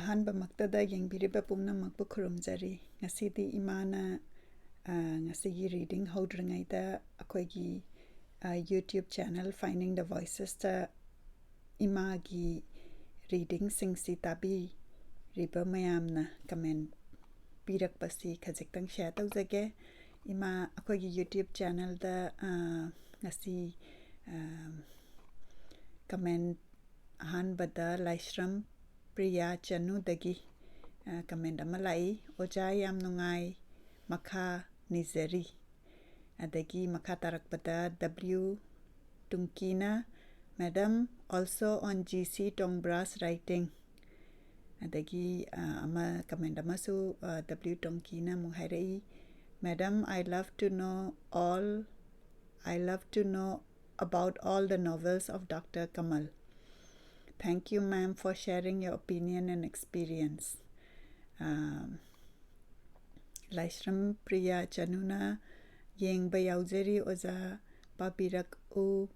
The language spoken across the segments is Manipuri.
ahanba maktada yengbiriba pumnamakpu khurumjari ngasidi imana ngasigi reading hodrangaida akoigi YouTube channel Finding the Voices ta imagi reading singsi tabi riba mayamna comment pirakpasi khajiktang share tawjage ima akoigi YouTube channel da ngasi comment ahanbada Laishram Priya Chanu dagi comment amalai oja yam nungai makha nizari adagi makha tarakpada W Tunkina Madam also on GC Tongbra's writing adagi ama comment amasu W Tunkina muhairai Madam I love to know about all the novels of Dr. Kamal. Thank you, ma'am, for sharing your opinion and experience. Laishram Priya Chanuna Yengba Yauzeri Oza Papirak U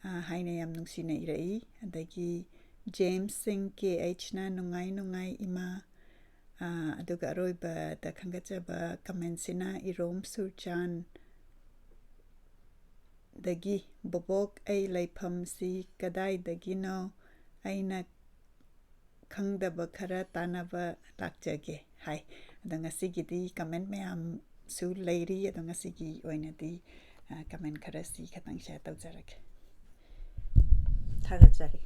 Hainayam Nungsina Irai Adagi James Singh KH na Nungai Ima Aduga Roiba da Kangachaba Kamensina Irom Surchan Dagi Bobok ay Laipam si Kadai Dagino Aina Kangdaba Khara Tanaba Lakjage. Hi. Adangasigi di comment mayam su lady adangasigi oinadi comment karasi katang share tawjarak. Thagajari.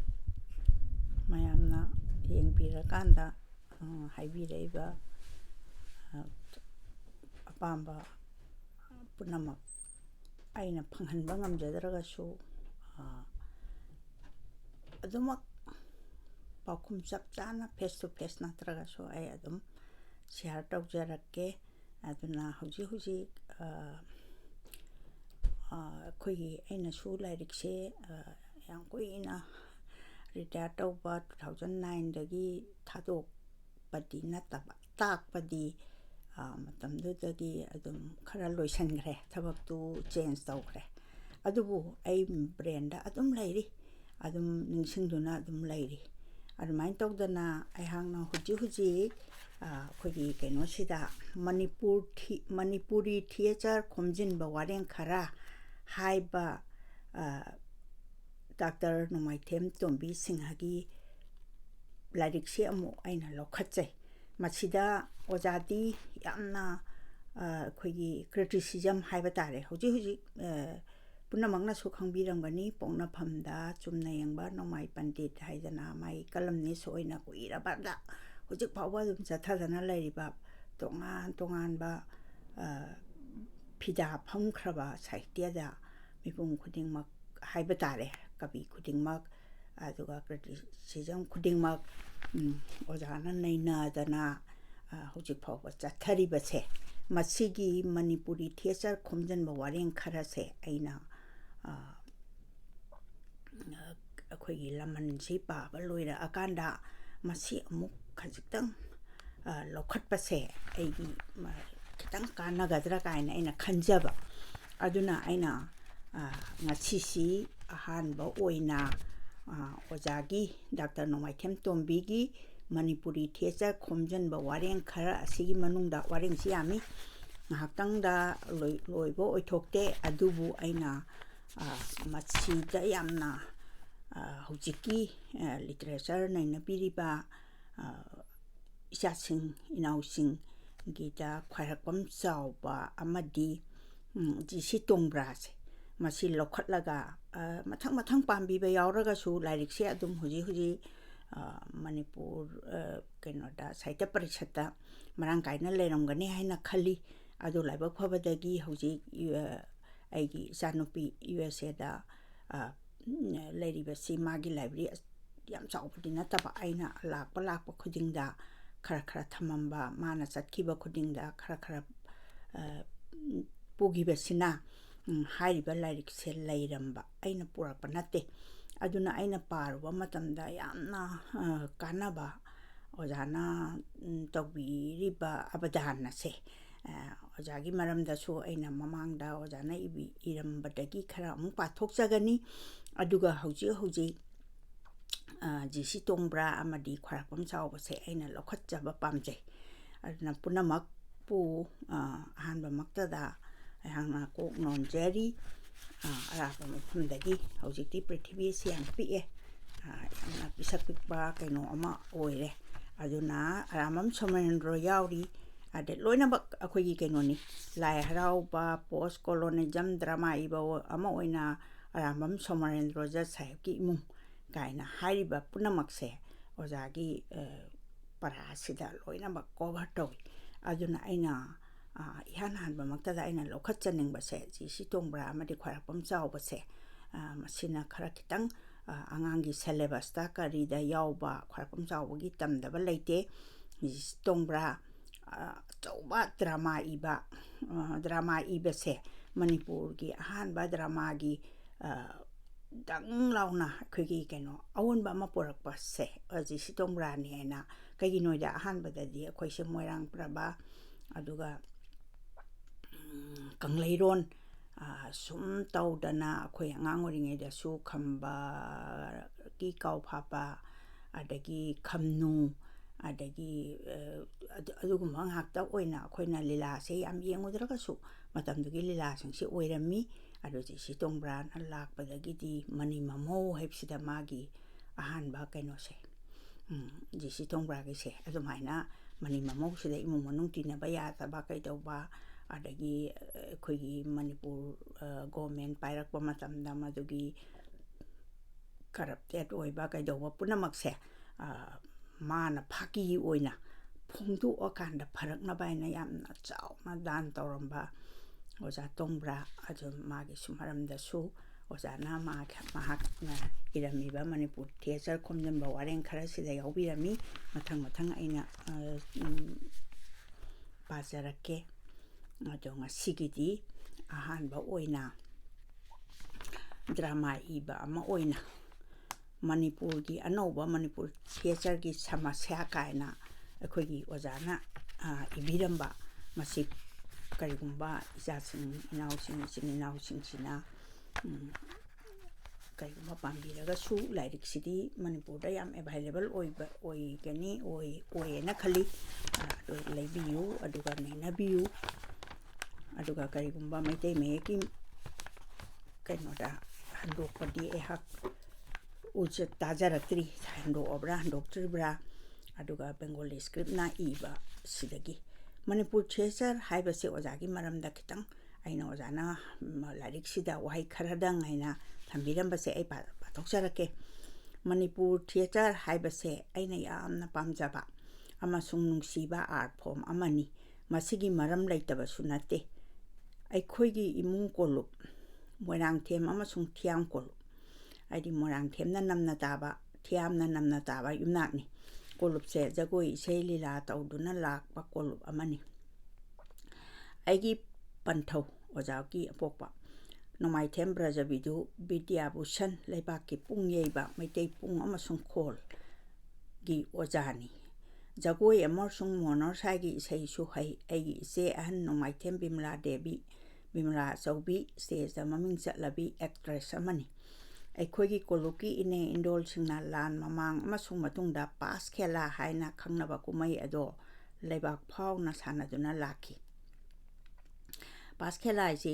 Mayamna yengbira haibiraiba apamba punamak aina phanghanba ngamjadragasu adumak pakhum chapchana face to face natragasu ai adum share tawjarakke aduna huji khoi aina su lairikse yang koina retire tawba 2009 dagi thadok padi nataba takpadi matamdudagi adum khara loisangre thabaktu change tawkhre adubu ai brain da adum lairi adum ningsingduna adum lairi adumain tawdana ai hangna huji khoi keno sida Manipuri Literature Khomjingba Warengkhara haiba Dr. Nongmaithem Tombi Singh hagi larikse amu aina lokhatse machida ojadi yamna khoi criticism haiba tare huji punamangna su khangbiramgani pongna phamda chumna yengba Nongmai Pandit haidana mai kalamni soina kuirabada hujik phawa dum chathadana lairiba tongan ba phida phamkhraba sahitya da mipum khudingmak haiba tare kabi khudingmak aduga criticism khudingmak ojana naina dana hujik phawa chathariba se masigi Manipuri Literature Khomjingba Warengkhara se aina akhoi laman si pa ba loira akanda masi amuk khajiktang lokhatpa se aigi kitang kanagadra kaina aina khanjaba aduna aina ngachisi ahanba oina ojagi Dr. Nongmaithem Tombi gi Manipuri Literature Khomjingba Warengkhara asigi manungda warengsi ami ngahaktangda loibo oithokte adubu aina machida yamna hujiki literature naina piriba isasing inausing gita khwarakpam chawba amadi GC Tongbra's masi lokhatlaga mathang pambiba yawraga su larikse adum huji Manipur kenoda saita parishata marang kaina leramgani haina khali adu laiba phobadagi huji aigi sanupi USA da leriba si magi library yam chawpudi nataba aina lakpa khudingda khara thamamba mana chatkiba khudingda khara pugiba sina hariba lairik se leiramba aina purakpa natte aduna aina parwa matamda yamna kanaba ojana tawbiriba abadana se ojagi maramda su aina mamangda ojana irambadagi khara amu pathokjagani aduga hauji ꯖꯤꯁꯤ ꯇꯣꯡꯕ꯭ꯔꯥ ꯑꯃꯗꯤ ꯈ꯭ꯋꯥꯏꯔꯥꯛꯄꯝ ꯆꯥꯎꯕꯁꯦ ꯑꯩꯅ ꯂꯧꯈꯠꯆꯕ ꯄꯥꯝꯖꯩ ꯑꯗꯨꯅ ꯄꯨꯝꯅꯃꯛꯄꯨ ꯑꯍꯥꯟꯕꯃꯛꯇꯗ ꯑꯩꯍꯥꯛꯅ ꯀꯣꯛ ꯅꯣꯟꯖꯔꯤ ꯑꯔꯥꯞꯄ ꯃꯐꯝꯗꯒꯤ ꯍꯧꯖꯤꯛꯇꯤ ꯄ꯭ꯔꯤꯊꯤꯕꯤꯁꯤ ꯌꯥꯝ ꯄꯤꯛꯑꯦ ꯌꯥꯝꯅ ꯄꯤꯁꯛ ꯄꯤꯛꯄ ꯀꯩꯅꯣ ꯑꯃ ꯑꯣꯏꯔꯦ ꯑꯗꯨꯅ ꯑꯔꯥꯝꯕꯝ ꯁꯣꯃꯦꯟꯗ꯭ꯔꯣ ꯌꯥꯎꯔꯤ ꯑꯗꯩ ꯂꯣꯏꯅꯃꯛ ꯑꯩꯈꯣꯏꯒꯤ ꯀꯩꯅꯣꯅꯤ ꯂꯥꯏ ꯍꯔꯥꯎꯕ ꯄꯣꯁ ꯀꯣꯂꯣꯅꯤꯖꯝ ꯗ꯭ꯔꯃꯥ ꯏꯕ ꯑꯃ ꯑꯣꯏꯅ ꯑꯔꯥꯝꯕꯝ ꯁꯣꯃꯦꯟꯗ꯭ꯔꯣ ꯖꯠ ꯁꯥꯍꯦꯕꯀꯤ ꯏꯃꯨꯡ ꯀꯥꯏꯅ ꯍꯥꯏꯔꯤꯕ ꯄꯨꯝꯅꯃꯛꯁꯦ ꯑꯣꯖꯥꯒꯤ ꯄꯔꯥꯁꯤꯗ ꯂꯣꯏꯅꯃꯛ ꯀꯣꯚꯔ ꯇꯧꯏ ꯑꯗꯨꯅ ꯑꯩꯅ ꯏꯍꯥꯟ ꯍꯥꯟꯕꯃꯛꯇꯗ ꯑꯩꯅ ꯂꯧꯈꯠꯆꯅꯤꯡꯕꯁꯦ ꯖꯤꯁꯤ ꯇꯣꯡꯕ꯭ꯔꯥ ꯑꯃꯗꯤ ꯈ꯭ꯋꯥꯏꯔꯥꯛꯄꯝ ꯆꯥꯎꯕꯁꯦ ꯃꯁꯤꯅ ꯈꯔ ꯈꯤꯇꯪ ꯑꯉꯥꯡꯒꯤ ꯁꯦꯂꯦꯕꯁꯇ ꯀꯔꯤꯗ ꯌꯥꯎꯕ ꯈ꯭ꯋꯥꯏꯔꯥꯛꯄꯝ ꯆꯥꯎꯕꯒꯤ ꯇꯝꯗꯕ ꯂꯩꯇꯦ ꯖꯤꯁꯤ ꯇꯣꯡꯕ꯭ꯔꯥ ꯑꯆꯧꯕ ꯗ꯭ꯔꯃꯥ ꯏꯕꯁꯦ ꯃꯅꯤꯄꯨꯔꯒꯤ ꯑꯍꯥꯟꯕ ꯗ꯭ꯔꯃꯥꯒꯤ ꯗꯪ ꯂꯥꯎꯅ ꯑꯩꯈꯣꯏꯒꯤ ꯀꯩꯅꯣ ꯑꯑꯣꯟꯕ ꯑꯃ ꯄꯨꯔꯛꯄꯁꯦ ꯖꯤꯁꯤ ꯇꯣꯡꯕ꯭ꯔꯥꯅꯤ ꯍꯥꯏꯅ ꯀꯩꯒꯤꯅꯣꯗ ꯑꯍꯥꯟꯕꯗꯗꯤ ꯑꯩꯈꯣꯏꯁꯦ ꯃꯣꯏꯔꯥꯡ ꯄ꯭ꯔꯚꯥ ꯑꯗꯨꯒ ꯀꯪꯂꯩꯔꯣꯟ ꯁꯨꯝ ꯇꯧꯗꯅ ꯑꯩꯈꯣꯏ ꯑꯉꯥꯡ ꯑꯣꯏꯔꯤꯉꯩꯗꯁꯨ ꯈꯝꯕꯒꯤ ꯀꯥꯎ ꯐꯥꯄ ꯑꯗꯒꯤ ꯈꯝꯅꯨ ꯑꯗꯒꯤ ꯑꯗꯨꯒꯨꯝꯕ ꯉꯥꯛꯇ ꯑꯣꯏꯅ ꯑꯩꯈꯣꯏꯅ ꯂꯤꯂꯥꯁꯦ ꯌꯥꯝ ꯌꯦꯡꯉꯨꯗ꯭ꯔꯒꯁꯨ ꯃꯇꯝꯗꯨꯒꯤ ꯂꯤꯂꯥꯁꯤꯡꯁꯤ ꯑꯣꯏꯔꯝꯃꯤ ꯑꯗꯨ ꯖꯤꯁꯤ ꯇꯣꯡꯕ꯭ꯔꯥꯅ ꯂꯥꯛꯄꯗꯒꯤꯗꯤ ꯃꯅꯤ ꯃꯃꯧ ꯍꯥꯏꯕꯁꯤꯗ ꯃꯥꯒꯤ ꯑꯍꯥꯟꯕ ꯀꯩꯅꯣꯁꯦ ꯖꯤꯁꯤ ꯇꯣꯡꯕ꯭ꯔꯥꯒꯤꯁꯦ ꯑꯗꯨꯃꯥꯏꯅ ꯃꯅꯤ ꯃꯃꯧꯁꯤꯗ ꯏꯃꯨꯡ ꯃꯅꯨꯡ ꯇꯤꯟꯅꯕ ꯌꯥꯗꯕ ꯀꯩꯗꯧꯕ ꯑꯗꯒꯤ ꯑꯩꯈꯣꯏꯒꯤ ꯃꯅꯤꯄꯨꯔ ꯒꯣꯔꯃꯦꯟ ꯄꯥꯏꯔꯛꯄ ꯃꯇꯝꯗ ꯃꯗꯨꯒꯤ ꯀꯔꯞꯇꯦꯠ ꯑꯣꯏꯕ ꯀꯩꯗꯧꯕ ꯄꯨꯝꯅꯃꯛꯁꯦ ꯃꯥꯅ ꯐꯥꯒꯤ ꯑꯣꯏꯅ ꯐꯣꯡꯗꯣꯛꯑꯀꯥꯟꯗ ꯐꯔꯛꯅꯕ ꯍꯥꯏꯅ ꯌꯥꯝꯅ ꯆꯥꯎꯅ ꯗꯥꯟ ꯇꯧꯔꯝꯕ ꯑꯣꯖꯥ ꯇꯣꯡꯕ꯭ꯔꯥ ꯑꯗꯨ ꯃꯥꯒꯤꯁꯨ ꯃꯔꯝꯗꯁꯨ ꯑꯣꯖꯥꯅ ꯃꯍꯥꯛꯅ ꯏꯔꯝꯃꯤꯕ ꯃꯅꯤꯄꯨꯔ ꯊꯤꯌꯦꯇꯔ ꯈꯣꯝꯖꯤꯟꯕ ꯋꯥꯔꯦꯡꯈꯔꯁꯤꯗ ꯌꯥꯎꯕꯤꯔꯝꯃꯤ ꯃꯊꯪ ꯑꯩꯅ ꯄꯥꯖꯔꯛꯀꯦ ꯑꯗꯣ ꯉꯁꯤꯒꯤꯗꯤ ꯑꯍꯥꯟꯕ ꯑꯣꯏꯅ ꯗ꯭ꯔꯃꯥ ꯏꯕ ꯑꯃ ꯑꯣꯏꯅ ꯃꯅꯤꯄꯨꯔꯒꯤ ꯑꯅꯧꯕ ꯃꯅꯤꯄꯨꯔ ꯊꯤꯌꯦꯇꯔꯒꯤ ꯁꯃꯁ꯭ꯌꯥ ꯀꯥꯏꯅ ꯑꯩꯈꯣꯏꯒꯤ ꯑꯣꯖꯥꯅ ꯏꯕꯤꯔꯝꯕ ꯃꯁꯤ ꯀꯔꯤꯒꯨꯝꯕ ꯏꯆꯥꯁꯤꯡ ꯏꯅꯥꯎꯁꯤꯡ ꯏꯆꯤꯟ ꯏꯅꯥꯎꯁꯤꯡꯁꯤꯅ ꯀꯔꯤꯒꯨꯝꯕ ꯄꯥꯝꯕꯤꯔꯒꯁꯨ ꯂꯥꯏꯔꯤꯛꯁꯤꯗꯤ ꯃꯅꯤꯄꯨꯔꯗ ꯌꯥꯝ ꯑꯦꯚꯥꯏꯂꯦꯕꯜ ꯑꯣꯏꯌꯦꯅ ꯈꯜꯂꯤ ꯑꯗꯨ ꯂꯩꯕꯤꯌꯨ ꯑꯗꯨꯒ ꯅꯩꯅꯕꯤꯌꯨ ꯑꯗꯨꯒ ꯀꯔꯤꯒꯨꯝꯕ ꯃꯩꯇꯩ ꯃꯌꯦꯛꯀꯤ ꯀꯩꯅꯣꯗ ꯍꯟꯗꯣꯛꯄꯗꯤ ꯑꯩꯍꯥꯛ ꯇꯥꯖꯔꯛꯇ꯭ꯔꯤ ꯍꯟꯗꯣꯛꯑꯕ꯭ꯔꯥ ꯍꯟꯗꯣꯛꯇ꯭ꯔꯤꯕ꯭ꯔꯥ ꯑꯗꯨꯒ ꯕꯦꯡꯒꯣꯂꯤ ꯁ꯭ꯀ꯭ꯔꯤꯞꯅ ꯏꯕ ꯁꯤꯗꯒꯤ ꯃꯅꯤꯄꯨꯔ ꯊꯤꯌꯦꯇꯔ ꯍꯥꯏꯕꯁꯦ ꯑꯣꯖꯥꯒꯤ ꯃꯔꯝꯗ ꯈꯤꯇꯪ ꯑꯩꯅ ꯑꯣꯖꯥꯅ ꯂꯥꯏꯔꯤꯛꯁꯤꯗ ꯋꯥꯍꯩ ꯈꯔꯗꯪ ꯍꯥꯏꯅ ꯊꯝꯕꯤꯔꯝꯕꯁꯦ ꯑꯩ ꯄꯥꯊꯣꯛꯆꯔꯛꯀꯦ ꯃꯅꯤꯄꯨꯔ ꯊꯤꯌꯦꯇꯔ ꯍꯥꯏꯕꯁꯦ ꯑꯩꯅ ꯌꯥꯝꯅ ꯄꯥꯝꯖꯕ ꯑꯃꯁꯨꯡ ꯅꯨꯡꯁꯤꯕ ꯑꯥꯔꯠ ꯐꯣꯝ ꯑꯃꯅꯤ ꯃꯁꯤꯒꯤ ꯃꯔꯝ ꯂꯩꯇꯕꯁꯨ ꯅꯠꯇꯦ ꯑꯩꯈꯣꯏꯒꯤ ꯏꯃꯨꯡ ꯀꯣꯂꯨꯞ ꯃꯣꯏꯔꯥꯡꯊꯦꯝ ꯑꯃꯁꯨꯡ ꯊꯤꯌꯥꯝ ꯀꯣꯂꯨꯞ ꯍꯥꯏꯗꯤ ꯃꯣꯏꯔꯥꯡꯊꯦꯝꯅ ꯅꯝꯅ ꯇꯥꯕ ꯊꯤꯌꯥꯝꯅ ꯅꯝꯅ ꯇꯥꯕ ꯌꯨꯝꯅꯥꯛꯅꯤ ꯀꯣꯂꯨꯞꯁꯦ ꯖꯒꯣꯏ ꯏꯁꯩ ꯂꯤꯂꯥ ꯇꯧꯗꯨꯅ ꯂꯥꯛꯄ ꯀꯣꯂꯨꯞ ꯑꯃꯅꯤ ꯑꯩꯒꯤ ꯄꯟꯊꯧ ꯑꯣꯖꯥꯒꯤ ꯑꯄꯣꯛꯄ ꯅꯣꯡꯃꯥꯏꯊꯦꯝ ꯕ꯭ꯔꯖꯕꯤꯗꯨ ꯕꯤꯗ꯭ꯌꯥꯚꯨꯁꯟ ꯂꯩꯕꯥꯛꯀꯤ ꯄꯨꯡ ꯌꯩꯕ ꯃꯩꯇꯩ ꯄꯨꯡ ꯑꯃꯁꯨꯡ ꯈꯣꯜꯒꯤ ꯑꯣꯖꯥꯅꯤ ꯖꯒꯣꯏ ꯑꯃꯁꯨꯡ ꯃꯣꯅꯣꯔꯁꯥꯏꯒꯤ ꯏꯁꯩꯁꯨ ꯍꯩ ꯑꯩꯒꯤ ꯏꯆꯦ ꯑꯍꯟ ꯅꯣꯡꯃꯥꯏꯊꯦꯝ ꯕꯤꯃꯂꯥ ꯑꯆꯧꯕꯤ ꯁ꯭ꯇꯦꯖꯗ ꯃꯃꯤꯡ ꯆꯠꯂꯕꯤ ꯑꯦꯛꯇ꯭ꯔꯦꯁ ꯑꯃꯅꯤ ꯑꯩꯈꯣꯏꯒꯤ ꯀꯣꯂꯨꯞꯀꯤ ꯏꯅꯦ ꯏꯟꯗꯣꯜꯁꯤꯡꯅ ꯂꯥꯟ ꯃꯃꯥꯡ ꯑꯃꯁꯨꯡ ꯃꯇꯨꯡꯗ ꯄꯥꯁ ꯈꯦꯂꯥ ꯍꯥꯏꯅ ꯈꯪꯅꯕ ꯀꯨꯝꯍꯩ ꯑꯗꯣ ꯂꯩꯕꯥꯛ ꯐꯥꯎꯅ ꯁꯥꯟꯅꯗꯨꯅ ꯂꯥꯛꯈꯤ ꯄꯥꯁ ꯈꯦꯂꯥ ꯍꯥꯏꯁꯤ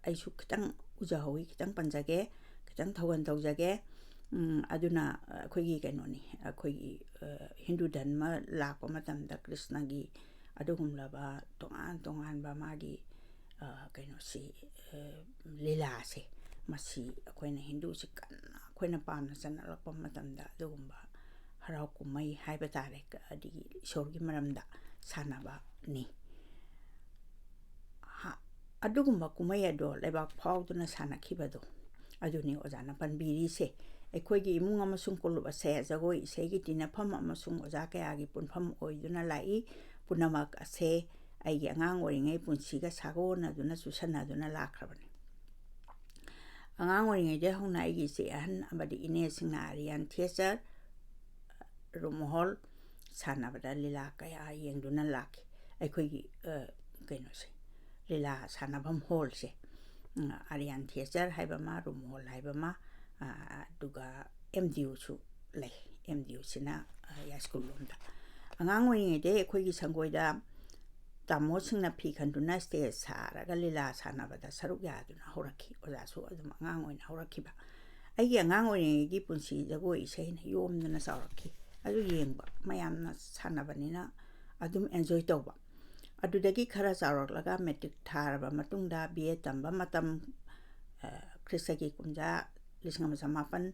ꯑꯩꯁꯨ ꯈꯤꯇꯪ ꯎꯖꯍꯧꯋꯤ ꯈꯤꯇꯪ ꯄꯟꯖꯒꯦ ꯈꯤꯇꯪ ꯊꯧꯒꯟ ꯇꯧꯖꯒꯦ ꯑꯗꯨꯅ ꯑꯩꯈꯣꯏꯒꯤ ꯀꯩꯅꯣꯅꯤ ꯑꯩꯈꯣꯏꯒꯤ ꯍꯤꯟꯗꯨ ꯙꯔꯃ ꯂꯥꯛꯄ ꯃꯇꯝꯗ ꯀ꯭ꯔꯤꯁꯅꯒꯤ ꯑꯗꯨꯒꯨꯝꯂꯕ ꯇꯣꯉꯥꯟ ꯇꯣꯉꯥꯟꯕ ꯃꯥꯒꯤ ꯀꯩꯅꯣꯁꯤ ꯂꯤꯂꯥꯁꯦ ꯃꯁꯤ ꯑꯩꯈꯣꯏꯅ ꯍꯤꯟꯗꯨꯁꯤ ꯀꯟꯅ ꯑꯩꯈꯣꯏꯅ ꯄꯥꯝꯅ ꯆꯠꯅꯔꯛꯄ ꯃꯇꯝꯗ ꯑꯗꯨꯒꯨꯝꯕ ꯍꯔꯥꯎ ꯀꯨꯝꯍꯩ ꯍꯥꯏꯕ ꯇꯥꯔꯦ ꯑꯗꯒꯤ ꯏꯁꯣꯔꯒꯤ ꯃꯔꯝꯗ ꯁꯥꯟꯅꯕꯅꯤ ꯑꯗꯨꯒꯨꯝꯕ ꯀꯨꯝꯍꯩ ꯑꯗꯣ ꯂꯩꯕꯥꯛ ꯐꯥꯎꯗꯨꯅ ꯁꯥꯟꯅꯈꯤꯕꯗꯣ ꯑꯗꯨꯅꯤ ꯑꯣꯖꯥꯅ ꯄꯟꯕꯤꯔꯤꯁꯦ ꯑꯩꯈꯣꯏꯒꯤ ꯏꯃꯨꯡ ꯑꯃꯁꯨꯡ ꯀꯣꯂꯨꯞ ꯑꯁꯦ ꯖꯒꯣꯏ ꯏꯁꯩꯒꯤ ꯇꯤꯟꯅꯐꯝ ꯑꯃꯁꯨꯡ ꯑꯣꯖꯥ ꯀꯌꯥꯒꯤ ꯄꯨꯟꯐꯝ ꯑꯣꯏꯗꯨꯅ ꯂꯥꯛꯏ ꯄꯨꯝꯅꯃꯛ ꯑꯁꯦ ꯑꯩꯒꯤ ꯑꯉꯥꯡ ꯑꯣꯏꯔꯤꯉꯩ ꯄꯨꯟꯁꯤꯒ ꯁꯥꯒꯣꯟꯅꯗꯨꯅ ꯆꯨꯁꯟꯅꯗꯨꯅ ꯂꯥꯛꯈ꯭ꯔꯕꯅꯤ ꯑꯉꯥꯡ ꯑꯣꯏꯔꯤꯉꯩꯗ ꯍꯧꯅ ꯑꯩꯒꯤ ꯏꯆꯦ ꯑꯍꯟ ꯑꯃꯗꯤ ꯏꯅꯦꯁꯤꯡꯅ ꯑꯥꯔꯤꯌꯥꯟ ꯊꯤꯌꯦꯇꯔ ꯔꯨꯝꯍꯣꯜ ꯁꯥꯟꯅꯕꯗ ꯂꯤꯂꯥ ꯀꯌꯥ ꯌꯦꯡꯗꯨꯅ ꯂꯥꯛꯈꯤ ꯑꯩꯈꯣꯏꯒꯤ ꯀꯩꯅꯣꯁꯦ ꯂꯤꯂꯥ ꯁꯥꯟꯅꯐꯝ ꯍꯣꯜꯁꯦ ꯑꯥꯔꯤꯌꯥꯟ ꯊꯤꯌꯦꯇꯔ ꯍꯥꯏꯕ ꯑꯃ ꯔꯨꯝ ꯍꯣꯜ ꯍꯥꯏꯕ ꯑꯃ ꯑꯗꯨꯒ MDUꯁꯨ lay MDU sina ya school lomda angang oringede akhoi sangoida tamo singna phi khanduna stage saraga lila sanabada saruk yaduna horakhi oja su adum angang oina horakhiba aigi angang oringegi punsi jagoi iseina yomduna saurakhi adu yengba mayamna sanabanina adum enjoy tawba adudagi khara chauraklaga metric tharaba matungda BA tamba matam Kristagi kumja lisingama samapan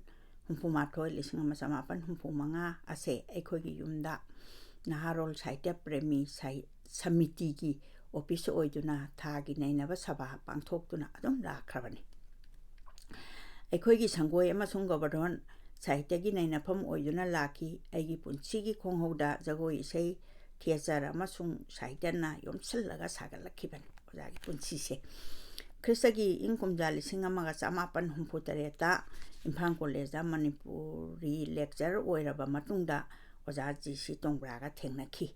humpumathoi lisingama samapan humpumanga ase aikhogi yumda naharol saitya premi sai samiti gi office oiduna thagi nainaba sabha pangthokduna adum lakhrabani aikhogi sangoi amasung government saitya nainafam oiduna laki aigi punchigi khonghauda jagoi sei theater amasung saitya yomsillaga sagalakhibani ojagi punchise Kristagi inkumja lisingamaga samapan humputareta Imphal College da Manipuri Lecture oiraba matungda ojaji si tongbraga thengnakhi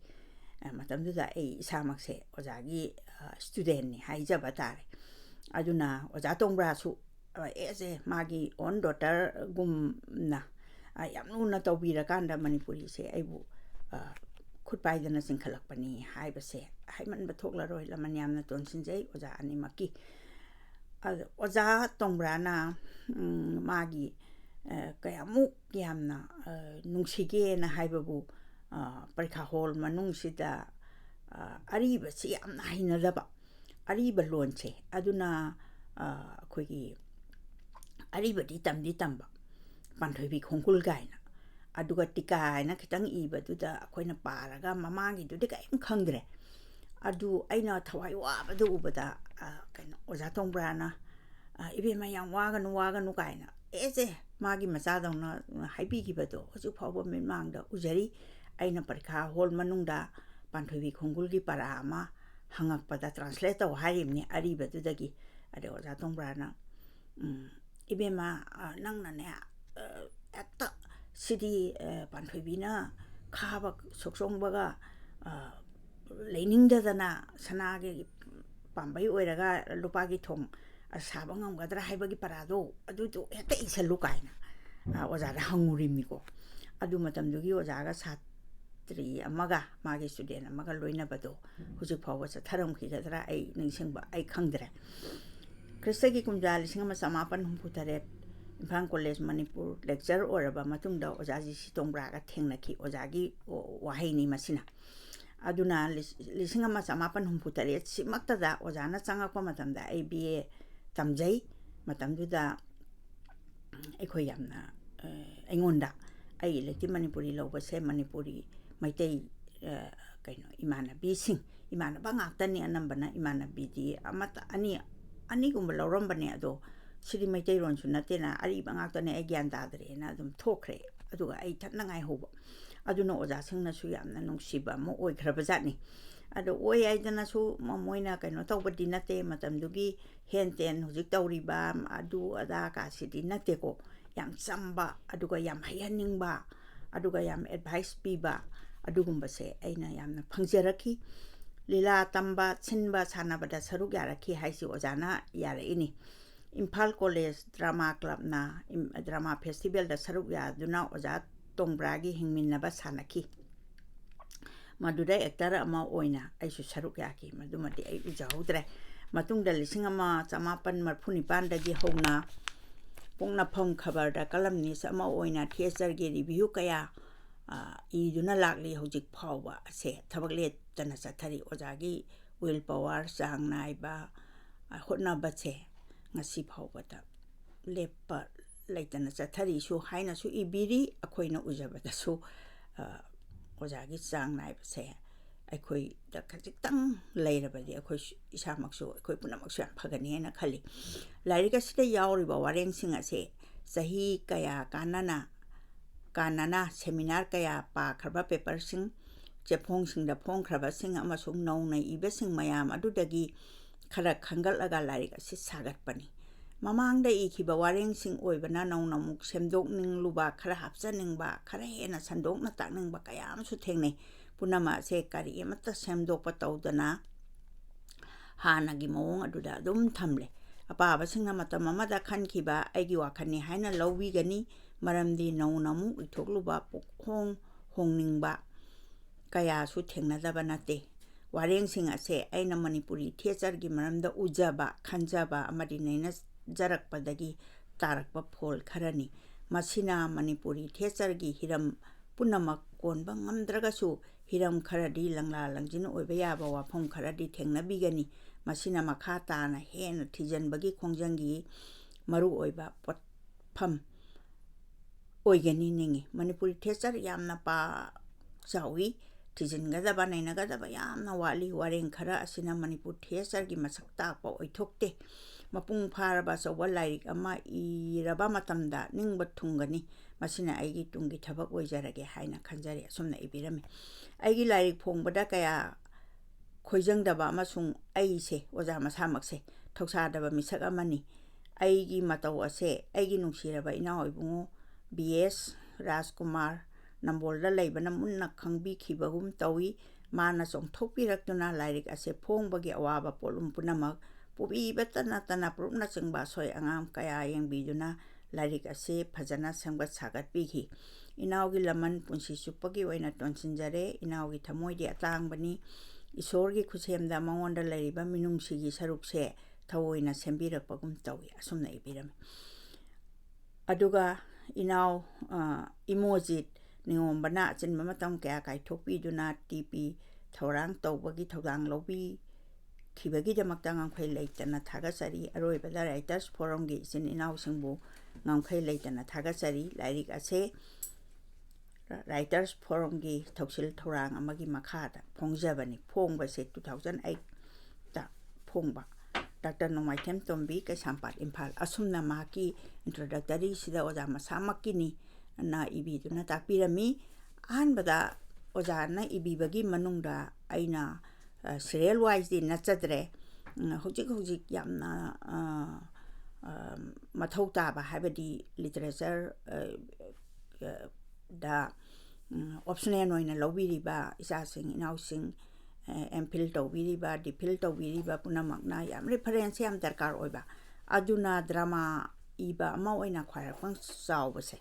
matamduda ei isamakse ojagi student ni haijaba tare aduna oja tongbra su ese magi on daughter gumna yamnuna tawbira kanda Manipuri se aibu khutpaidana singkhalakpani haibase haiman bathoklaroi laman yamna tonsinjai oja animaki oja tongbrana magi kayamuk yamna nungsige na haibabu parikha hall manungsida ariba si yamna hinadaba ariba lonche aduna akhoi ariba di tamba panthoibi khongkul gaina aduga tika na khitang ibaduda akoina paraga mamangi du de kaim khangdre adu aina thawai wabadu ubada kaino oja tongbrana ibema yang waganu kaina ese magi machadawna haibigibado hoju phawba mimangda ujari aina parikha hall manungda panthoibi khongulgi para ama hangakpada translate taw harimni aribadudagi ade oja tongbrana ibema nangna ne atta sidi panthoibina khaba soksongbaga leningadana sanage pambai oiraga lupagi thong asaba ngamgadra haibagi parado adudu hekta isalu kaina ojada hangurimiko adu matamdugi ojaga satri amaga magi student amaga loinabado hujik phawa chatharam khigadra ai ningsingba ai khangdre Kristagi kumja lisingama samapan humputare Imphal College Manipur Lecture oraba matungda ojaji sitongbraga thengnakhi ojagi wahaini masina aduna lisingama samapan humputare simaktada ojana changakpa matamda ai BA tamjai matamduda akhoi yamna aingonda ai elective Manipuri lobase Manipuri maitai kaino imanabi sing imanaba ngaktani anambana imanabi di amata ani gumba lawrambane ado siri maitai ronsu natena ari bangaktane ai gyan dadre na dum thokre aduga ai thatnangai hoba aduna oja singna su yamna nungsiba mo oikrabajani ado oi aidana su moina kaino tawbadi nate matamdugi henten hujik tawriba adu ada ka sidi nate ko yam chamba aduga yam hayaningba aduga yam advice piba adugumba se aina yamna phangjarakhi lila tamba chinba sanabada saruk yarakhi haisi ojana yara ini Imphal College Drama Club na drama festival da saruk yaduna oja tongbragi hingminnaba sanakhi maduda actor ama oina aisu saruk yaki madumati ai ujaudre matungda lisingama chamapan marphunipan dagi hongna pongna phom khabar da kalamni sama oina theater ge review kaya iduna lakli hojik phawba ase thabakle tana sathari ojagi will power sang naiba hotna bache ngasi phawbata lepa laitana sathari su haina su ibiri akhoina ujabada su ojagi sang naibase akhoi da khajitang leirabadi akhoi isamaksu akhoi punamaksu yam phagani hena khali lairika sida yauriba wareng sing ase sahi kaya kanana seminar kaya pa kharba paper sing chepong sing da phong kharba sing amasung nauna ibe sing mayam adudagi khara khangal aga lairika si sagat pani mamangda ikhiba wareng sing oibana naunamuk semdok ning luba khara hapchaning ba khara hena sandok na takning ba kayam su thengne punama se kari emata semdok patawdana hanagi mawong aduda dum thamle apa ba singna matam amada khankhiba aigi wakhani haina lawbi gani ꯃꯔꯝꯗꯤ ꯅꯧꯅ ꯑꯃꯨꯛ ꯏꯊꯣꯛꯂꯨꯕ ꯄꯨꯛꯍꯣꯡ ꯍꯣꯡꯅꯤꯡꯕ ꯀꯌꯥꯁꯨ ꯊꯦꯡꯅꯗꯕ ꯅꯠꯇꯦ ꯋꯥꯔꯦꯡꯁꯤꯡ ꯑꯁꯦ ꯑꯩꯅ ꯃꯅꯤꯄꯨꯔꯤ ꯊꯤꯌꯦꯇꯔꯒꯤ ꯃꯔꯝꯗ ꯎꯖꯕ ꯈꯟꯖꯕ ꯑꯃꯗꯤ ꯅꯩꯅꯖꯔꯛꯄꯗꯒꯤ ꯇꯥꯔꯛꯄ ꯐꯣꯜ ꯈꯔꯅꯤ ꯃꯁꯤꯅ ꯃꯅꯤꯄꯨꯔꯤ ꯊꯤꯌꯦꯇꯔꯒꯤ ꯍꯤꯔꯝ ꯄꯨꯝꯅꯃꯛ ꯀꯣꯟꯕ ꯉꯝꯗ꯭ꯔꯒꯁꯨ ꯍꯤꯔꯝ ꯈꯔꯗꯤ ꯂꯪꯂꯥ ꯂꯪꯖꯤꯟ ꯑꯣꯏꯕ ꯌꯥꯕ ꯋꯥꯐꯝ ꯈꯔꯗꯤ ꯊꯦꯡꯅꯕꯤꯒꯅꯤ ꯃꯁꯤꯅ ꯃꯈꯥ ꯇꯥꯅ ꯍꯦꯟꯅ ꯊꯤꯖꯟꯕꯒꯤ ꯈꯣꯡꯖꯪꯒꯤ ꯃꯔꯨꯑꯣꯏꯕ ꯄꯣꯠꯐꯝ ꯑꯣꯏꯒꯅꯤ ꯅꯤꯡꯏ ꯃꯅꯤꯄꯨꯔꯤ ꯊꯤꯌꯦꯇꯔ ꯌꯥꯝꯅ ꯆꯥꯎꯏ ꯊꯤꯖꯤꯟꯒꯗꯕ ꯅꯩꯅꯒꯗꯕ ꯌꯥꯝꯅ ꯋꯥꯠꯂꯤ ꯋꯥꯔꯦꯡ ꯈꯔ ꯑꯁꯤꯅ ꯃꯅꯤꯄꯨꯔ ꯊꯤꯌꯦꯇꯔꯒꯤ ꯃꯁꯛ ꯇꯥꯛꯄ ꯑꯣꯏꯊꯣꯛꯇꯦ ꯃꯄꯨꯡ ꯐꯥꯔꯕ ꯑꯆꯧꯕ ꯂꯥꯏꯔꯤꯛ ꯑꯃ ꯏꯔꯕ ꯃꯇꯝꯗ ꯅꯤꯡꯕ ꯊꯨꯡꯒꯅꯤ ꯃꯁꯤꯅ ꯑꯩꯒꯤ ꯇꯨꯡꯒꯤ ꯊꯕꯛ ꯑꯣꯏꯖꯔꯒꯦ ꯍꯥꯏꯅ ꯈꯟꯖꯔꯤ ꯑꯁꯨꯝꯅ ꯏꯕꯤꯔꯝꯃꯤ ꯑꯩꯒꯤ ꯂꯥꯏꯔꯤꯛ ꯐꯣꯡꯕꯗ ꯀꯌꯥ ꯈꯣꯏꯖꯪꯗꯕ ꯑꯃꯁꯨꯡ ꯑꯩꯁꯦ ꯑꯣꯖꯥ ꯃꯁꯥꯃꯛꯁꯦ ꯊꯧꯁꯥꯗꯕ ꯃꯤꯁꯛ ꯑꯃꯅꯤ ꯑꯩꯒꯤ ꯃꯇꯧ ꯑꯁꯦ ꯑꯩꯒꯤ ꯅꯨꯡꯁꯤꯔꯕ ꯏꯅꯥꯎ ꯏꯕꯨꯡꯉꯣ ꯕꯤ.ꯑꯦꯁ. ꯔꯥꯖꯀꯨꯃꯥꯔ ꯅꯝꯕꯣꯜꯗ ꯂꯩꯕꯅ ꯃꯨꯟꯅ ꯈꯪꯕꯤꯈꯤꯕꯒꯨꯝ ꯇꯧꯏ ꯃꯥꯅ ꯆꯣꯡꯊꯣꯛꯄꯤꯔꯛꯇꯨꯅ ꯂꯥꯏꯔꯤꯛ ꯑꯁꯦ ꯐꯣꯡꯕꯒꯤ ꯑꯋꯥꯕ ꯄꯣꯠꯂꯨꯝ ꯄꯨꯝꯅꯃꯛ ꯄꯨꯕꯤꯕꯇ ꯅꯠꯇꯅ ꯄꯨꯔꯨꯞꯅꯆꯤꯡꯕ ꯑꯁꯣꯏ ꯑꯉꯥꯝ ꯀꯌꯥ ꯌꯦꯡꯕꯤꯗꯨꯅ ꯂꯥꯏꯔꯤꯛ ꯑꯁꯦ ꯐꯖꯅ ꯁꯦꯝꯒꯠ ꯁꯥꯒꯠꯄꯤꯈꯤ ꯏꯅꯥꯎꯒꯤ ꯂꯃꯟ ꯄꯨꯟꯁꯤ ꯆꯨꯞꯄꯒꯤ ꯑꯣꯏꯅ ꯇꯣꯟꯁꯤꯟꯖꯔꯦ ꯏꯅꯥꯎꯒꯤ ꯊꯃꯣꯏꯗꯤ ꯑꯇꯥꯡꯕꯅꯤ ꯏꯁꯣꯔꯒꯤ ꯈꯨꯠꯁꯦꯝꯗ ꯃꯉꯣꯟꯗ ꯂꯩꯔꯤꯕ ꯃꯤꯅꯨꯡꯁꯤꯒꯤ ꯁꯔꯨꯛꯁꯦ ꯊꯑꯣꯏꯅ ꯁꯦꯝꯕꯤꯔꯛꯄꯒꯨꯝ ꯇꯧꯏ ꯑꯁꯨꯝꯅ ꯏꯕꯤꯔꯝꯃꯤ ꯑꯗꯨꯒ ꯏꯅꯥꯎ ꯏꯃꯣꯖꯤꯠ ꯅꯤꯉꯣꯝꯕꯅ ꯑꯆꯤꯟꯕ ꯃꯇꯝ ꯀꯌꯥ ꯀꯥꯏꯊꯣꯛꯄꯤꯗꯨꯅ ꯇꯤ.ꯄꯤ. ꯊꯧꯔꯥꯡ ꯇꯧꯕꯒꯤ ꯊꯧꯗꯥꯡ ꯂꯧꯕꯤꯈꯤꯕꯒꯤꯗꯃꯛꯇ ꯉꯝꯈꯩ ꯂꯩꯇꯅ ꯊꯥꯒꯠꯆꯔꯤ ꯑꯔꯣꯏꯕꯗ ꯔꯥꯏꯇꯔꯁ ꯐꯣꯔꯝꯒꯤ ꯏꯆꯤꯟ ꯏꯅꯥꯎꯁꯤꯡꯕꯨ ꯉꯝꯈꯩ ꯂꯩꯇꯅ ꯊꯥꯒꯠꯆꯔꯤ ꯂꯥꯏꯔꯤꯛ ꯑꯁꯦ ꯔꯥꯏꯇꯔꯁ ꯐꯣꯔꯝꯒꯤ ꯊꯧꯁꯤꯜ ꯊꯧꯔꯥꯡ ꯑꯃꯒꯤ ꯃꯈꯥꯗ ꯐꯣꯡꯖꯕꯅꯤ ꯐꯣꯡꯕꯁꯦ 2008ꯇ ꯐꯣꯡꯕ ꯗꯥꯛꯇꯔ ꯅꯣꯡꯃꯥꯏꯊꯦꯝ ꯇꯣꯝꯕꯤ ꯀꯩꯁꯥꯝꯄꯥꯠ ꯏꯝꯐꯥꯜ ꯑꯁꯨꯝꯅ ꯃꯍꯥꯛꯀꯤ ꯏꯟꯇ꯭ꯔꯣꯗꯛꯇꯔꯤꯁꯤꯗ ꯑꯣꯖꯥ ꯃꯁꯥꯃꯛꯀꯤꯅꯤ ꯅ ꯏꯕꯤꯗꯨꯅ ꯇꯥꯛꯄꯤꯔꯝꯃꯤ ꯑꯍꯥꯟꯕꯗ ꯑꯣꯖꯥꯅ ꯏꯕꯤꯕꯒꯤ ꯃꯅꯨꯡꯗ ꯑꯩꯅ ꯁꯤꯔꯤꯌꯦꯜ ꯋꯥꯏꯁꯗꯤ ꯅꯠꯆꯗ꯭ꯔꯦ ꯍꯧꯖꯤꯛ ꯌꯥꯝꯅ ꯃꯊꯧ ꯇꯥꯕ ꯍꯥꯏꯕꯗꯤ ꯂꯤꯇꯔꯦꯆꯔ ꯗ ꯑꯣꯞꯁꯅꯦꯜ ꯑꯣꯏꯅ ꯂꯧꯕꯤꯔꯤꯕ ꯏꯆꯥꯁꯤꯡ ꯏꯅꯥꯎꯁꯤꯡ ꯑꯦꯝꯐꯤꯜ ꯇꯧꯕꯤꯔꯤꯕ ꯗꯤꯐꯤꯜ ꯇꯧꯕꯤꯔꯤꯕ ꯄꯨꯝꯅꯃꯛꯅ ꯌꯥꯝ ꯔꯤꯐꯔꯦꯟꯁ ꯌꯥꯝ ꯗꯔꯀꯥꯔ ꯑꯣꯏꯕ ꯑꯗꯨꯅ ꯗ꯭ꯔꯃꯥ ꯏꯕ ꯑꯃ ꯑꯣꯏꯅ ꯈ꯭ꯋꯥꯏꯔꯥꯛꯄꯝ ꯆꯥꯎꯕꯁꯦ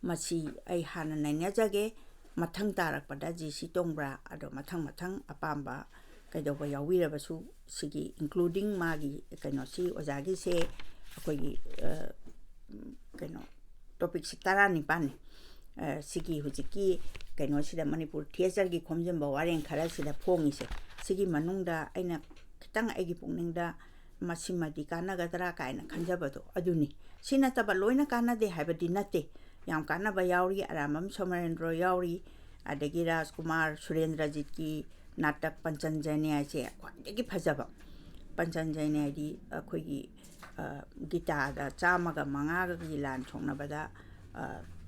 ꯃꯁꯤ ꯑꯩ ꯍꯥꯟꯅ ꯅꯩꯅꯖꯒꯦ ꯃꯊꯪ ꯇꯥꯔꯛꯄꯗ ꯖꯤ.ꯁꯤ. ꯇꯣꯡꯕ꯭ꯔꯥ ꯑꯗꯣ ꯃꯊꯪ ꯑꯄꯥꯝꯕ ꯀꯩꯗꯧꯕ ꯌꯥꯎꯕꯤꯔꯕꯁꯨ ꯁꯤꯒꯤ ꯏꯟꯀ꯭ꯂꯨꯗꯤꯡ ꯃꯥꯒꯤ ꯀꯩꯅꯣꯁꯤ ꯑꯣꯖꯥꯒꯤꯁꯦ ꯑꯩꯈꯣꯏꯒꯤ ꯇꯣꯄꯤꯛꯁꯤ 19ꯅꯤ ꯁꯤꯒꯤ ꯍꯧꯖꯤꯛꯀꯤ ꯀꯩꯅꯣꯁꯤꯗ ꯃꯅꯤꯄꯨꯔ ꯊꯤꯌꯦꯇꯔꯒꯤ ꯈꯣꯝꯖꯤꯟꯕ ꯋꯥꯔꯦꯡ ꯈꯔꯁꯤꯗ ꯐꯣꯡꯉꯤꯁꯦ ꯁꯤꯒꯤ ꯃꯅꯨꯡꯗ ꯑꯩꯅ ꯈꯤꯇꯪ ꯑꯩꯒꯤ ꯄꯨꯛꯅꯤꯡꯗ ꯃꯁꯤꯃꯗꯤ ꯀꯥꯟꯅꯒꯗ꯭ꯔꯥ ꯀꯥꯏꯅ ꯈꯟꯖꯕꯗꯣ ꯑꯗꯨꯅꯤ ꯁꯤ ꯅꯠꯇꯕ ꯂꯣꯏꯅ ꯀꯥꯟꯅꯗꯦ ꯍꯥꯏꯕꯗꯤ ꯅꯠꯇꯦ ꯌꯥꯝ ꯀꯥꯟꯅꯕ ꯌꯥꯎꯔꯤ ꯑꯔꯥꯝꯕꯝ ꯁꯣꯃꯔꯦꯟꯗ꯭ꯔꯣ ꯌꯥꯎꯔꯤ ꯑꯗꯒꯤ ꯔꯥꯖꯀꯨꯃꯥꯔ ꯁꯨꯔꯦꯟꯗ꯭ꯔꯖꯤꯠꯀꯤ ꯅꯥꯇꯛ ꯄꯟꯆꯟꯖꯅ꯭ꯌꯥꯏꯁꯦ ꯈ꯭ꯋꯥꯏꯗꯒꯤ ꯐꯖꯕ ꯄꯟꯆꯟꯖꯅ꯭ꯌꯥꯏꯗꯤ ꯑꯩꯈꯣꯏꯒꯤ ꯒꯤꯇꯥꯗ 105ꯒꯤ ꯂꯥꯟ ꯁꯣꯛꯅꯕꯗ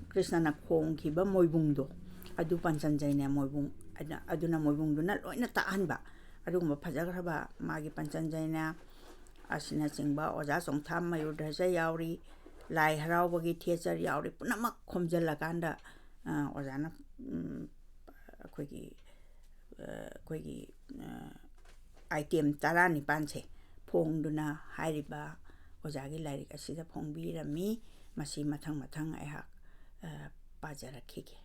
ꯀ꯭ꯔꯤꯁꯅꯅ ꯈꯣꯡꯈꯤꯕ ꯃꯣꯏꯕꯨꯡꯗꯣ ꯑꯗꯨ ꯄꯟꯆꯟꯖꯅ꯭ꯌꯥ ꯃꯣꯏꯕꯨꯡ ꯑꯗꯨꯅ ꯃꯣꯏꯕꯨꯡꯗꯨꯅ ꯂꯣꯏꯅ ꯇꯥꯛꯍꯟꯕ ꯑꯗꯨꯒꯨꯝꯕ ꯐꯖꯈ꯭ꯔꯕ ꯃꯥꯒꯤ ꯄꯟꯆꯟꯖꯅ꯭ꯌꯥ ꯑꯁꯤꯅꯆꯤꯡꯕ ꯑꯣꯖꯥ ꯆꯣꯡꯊꯥꯝ ꯃꯌꯨꯔꯙꯔꯖ ꯌꯥꯎꯔꯤ ꯂꯥꯏ ꯍꯔꯥꯎꯕꯒꯤ ꯊꯤꯌꯦꯇꯔ ꯌꯥꯎꯔꯤ ꯄꯨꯝꯅꯃꯛ ꯈꯣꯝꯖꯤꯜꯂꯀꯥꯟꯗ ꯑꯣꯖꯥꯅ ꯑꯩꯈꯣꯏꯒꯤ ꯑꯥꯏꯇꯦꯝ 19ꯁꯦ ꯐꯣꯡꯗꯨꯅ ꯍꯥꯏꯔꯤꯕ ꯑꯣꯖꯥꯒꯤ ꯂꯥꯏꯔꯤꯛ ꯑꯁꯤꯗ ꯐꯣꯡꯕꯤꯔꯝꯃꯤ ꯃꯁꯤ ꯃꯊꯪ ꯑꯩꯍꯥꯛ ꯄꯥꯖꯔꯛꯈꯤꯒꯦ